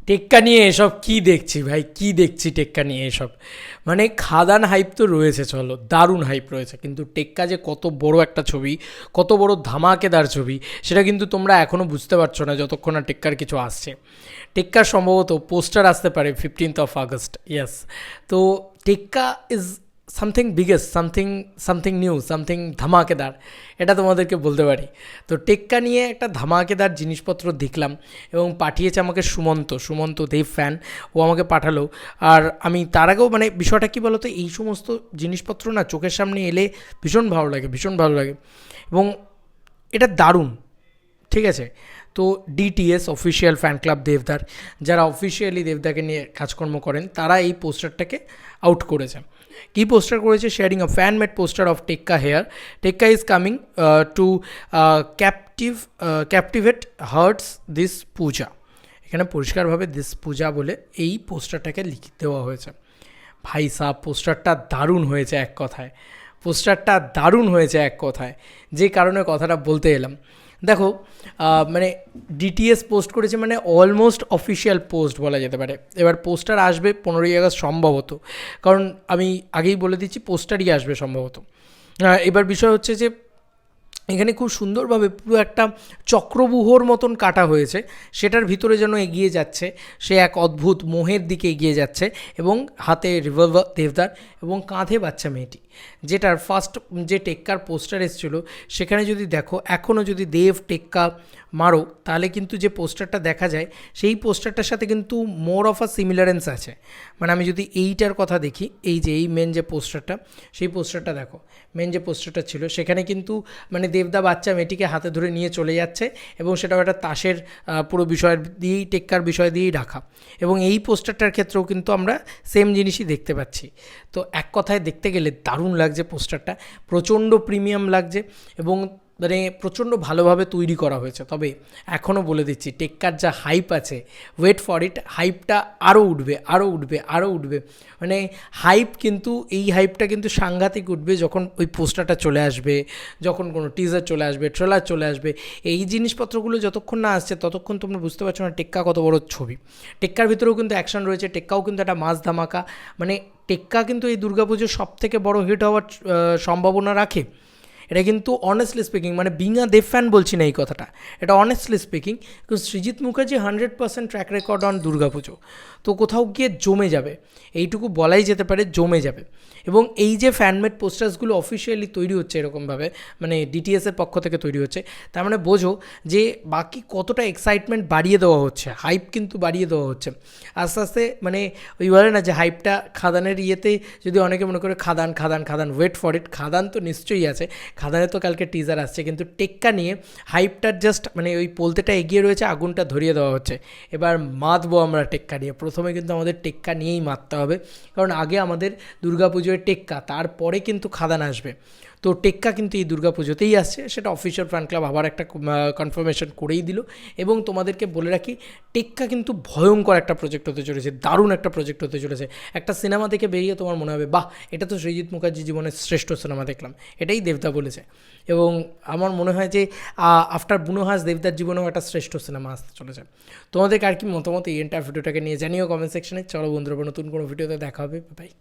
টেক্কা নিয়ে এসব কি দেখছি ভাই, কি দেখছি টেক্কা নিয়ে এসব? মানে খাদান হাইপ তো রয়েছে, চলো দারুণ হাইপ রয়েছে, কিন্তু টেক্কা যে কত বড় একটা ছবি, কত বড় ধামাকেদার ছবি, সেটা কিন্তু তোমরা এখনও বুঝতে পারছো না যতক্ষণ না টেক্কার কিছু আসছে। টেক্কার সম্ভবত পোস্টার আসতে পারে 15th August, ইয়েস। তো Tekka is something biggest, something new, something ধামাকেদার, এটা তোমাদেরকে বলতে পারি। তো টেক্কা নিয়ে একটা ধামাকেদার জিনিসপত্র দেখলাম এবং পাঠিয়েছে আমাকে সুমন্ত দেব ফ্যান, ও আমাকে পাঠালো। আর আমি তার আগেও মানে বিষয়টা কী বলতো, এই সমস্ত জিনিসপত্র না চোখের সামনে এলে ভীষণ ভালো লাগে, ভীষণ ভালো লাগে এবং এটা দারুণ, ঠিক আছে। তো ডিটিএস অফিসিয়াল ফ্যান ক্লাব দেবদার, যারা অফিসিয়ালি দেবদাকে নিয়ে কাজকর্ম করেন, তারা এই পোস্টারটাকে আউট করেছে। কী পোস্টার করেছে? Sharing a fan made poster of Tekka here, Tekka is coming to captivate hearts this Puja. এখানে পরিষ্কারভাবে দিস পূজা বলে এই পোস্টারটাকে লিখে দেওয়া হয়েছে। ভাই সাহ, পোস্টারটা দারুণ হয়েছে এক কথায়, পোস্টারটা দারুণ হয়েছে এক কথায়, যে কারণে কথাটা বলতে এলাম। দেখো মানে ডিটিএস পোস্ট করেছে মানে অলমোস্ট অফিসিয়াল পোস্ট বলা যেতে পারে। এবার পোস্টার আসবে 15ই আগস্ট সম্ভবত, কারণ আমি আগেই বলে দিচ্ছি পোস্টারই আসবে সম্ভবত। এবার বিষয় হচ্ছে যে এখানে খুব সুন্দরভাবে পুরো একটা চক্রবুহর মতন কাটা হয়েছে, সেটার ভিতরে যেন এগিয়ে যাচ্ছে, সে এক অদ্ভুত মোহের দিকে এগিয়ে যাচ্ছে এবং হাতে রিভলভার দেবদার এবং কাঁধে বাচ্চা মেয়েটি। যেটার ফার্স্ট যে টেক্কার পোস্টার এসেছিলো সেখানে যদি দেখো, এখনও যদি দেব টেক্কা মারো তাহলে কিন্তু যে পোস্টারটা দেখা যায় সেই পোস্টারটার সাথে কিন্তু মোর অফ আ সিমিলারেন্স আছে। মানে আমি যদি এইটার কথা দেখি, এই যে এই মেন যে পোস্টারটা, সেই পোস্টারটা দেখো, মেন যে পোস্টারটা ছিল সেখানে কিন্তু মানে দেবদা বাচ্চা মেয়েটিকে হাতে ধরে নিয়ে চলে যাচ্ছে এবং সেটাও একটা তাসের পুরো বিষয় দিয়েই, টেক্কার বিষয় দিয়েই রাখা। এবং এই পোস্টারটার ক্ষেত্রেও কিন্তু আমরা সেম জিনিসই দেখতে পাচ্ছি। তো এক কথায় দেখতে গেলে দারুণ লাগছে পোস্টারটা, প্রচণ্ড প্রিমিয়াম লাগছে এবং মানে প্রচণ্ড ভালোভাবে তৈরি করা হয়েছে। তবে এখনও বলে দিচ্ছি, টেক্কার যা হাইপ আছে, ওয়েট ফর ইট, হাইপটা আরও উঠবে, আরও উঠবে, আরও উঠবে। মানে হাইপ কিন্তু, এই হাইপটা কিন্তু সাংঘাতিক উঠবে যখন ওই পোস্টারটা চলে আসবে, যখন কোনো টিজার চলে আসবে, ট্রেলার চলে আসবে। এই জিনিসপত্রগুলো যতক্ষণ না আসছে ততক্ষণ তোমরা বুঝতে পারছো না টেক্কা কত বড় ছবি। টেক্কার ভিতরেও কিন্তু অ্যাকশন রয়েছে, টেক্কাও কিন্তু একটা মাস ধামাকা। মানে টেক্কা কিন্তু এই দুর্গাপুজোর সবথেকে বড় হিট হওয়ার সম্ভাবনা রাখে। এটা কিন্তু অনেস্টলি স্পিকিং, মানে বিং আ দেব ফ্যান বলছি না এই কথাটা, এটা অনেস্টলি স্পিকিং, কিন্তু Srijit Mukherjee 100% track record on Durga Puja, তো কোথাও গিয়ে জমে যাবে, এইটুকু বলাই যেতে পারে, জমে যাবে। এবং এই যে ফ্যানমেড পোস্টার্সগুলো অফিসিয়ালি তৈরি হচ্ছে এরকমভাবে, মানে ডিটিএসের পক্ষ থেকে তৈরি হচ্ছে, তার মানে বোঝো যে বাকি কতটা এক্সাইটমেন্ট বাড়িয়ে দেওয়া হচ্ছে, হাইপ কিন্তু বাড়িয়ে দেওয়া হচ্ছে আস্তে আস্তে। মানে ওই বলে না যে হাইপটা খাদানের ইয়েতে, যদি অনেকে মনে করে খাদান খাদান খাদান, ওয়েট ফর ইট, খাদান তো নিশ্চয়ই আছে, খাদানে তো কালকে টিজার আসছে, কিন্তু টেক্কা নিয়ে হাইপটার জাস্ট মানে ওই পোলতেটা এগিয়ে রয়েছে, আগুনটা ধরিয়ে দেওয়া হচ্ছে। এবার মাতবো আমরা টেক্কা নিয়ে, প্রথমে কিন্তু আমাদের টেক্কা নিয়েই মারতে হবে, কারণ আগে আমাদের দুর্গাপুজোয় টেক্কা, তারপরে কিন্তু খাদান আসবে। তো টেক্কা কিন্তু এই দুর্গাপুজোতেই আসছে, সেটা অফিসিয়াল ফ্যান ক্লাব আবার একটা কনফার্মেশন করেই দিল। এবং তোমাদেরকে বলে রাখি, টেক্কা কিন্তু ভয়ঙ্কর একটা প্রজেক্ট হতে চলেছে, দারুণ একটা প্রজেক্ট হতে চলেছে। একটা সিনেমা দেখে বেরিয়ে তোমার মনে হবে বাহ, এটা তো সৃজিত মুখার্জি জীবনের শ্রেষ্ঠ সিনেমা দেখলাম, এটাই দেবদা বলেছে। এবং আমার মনে হয় যে আফটার বুনোহাস দেবদার জীবনেও একটা শ্রেষ্ঠ সিনেমা আসতে চলেছে। তোমাদেরকে আর কি মতামত এই এন্টার ভিডিওটাকে নিয়ে জানিও কমেন্ট সেকশনে। চলো বন্ধুরা, নতুন কোনো ভিডিওতে দেখা হবে, বাই।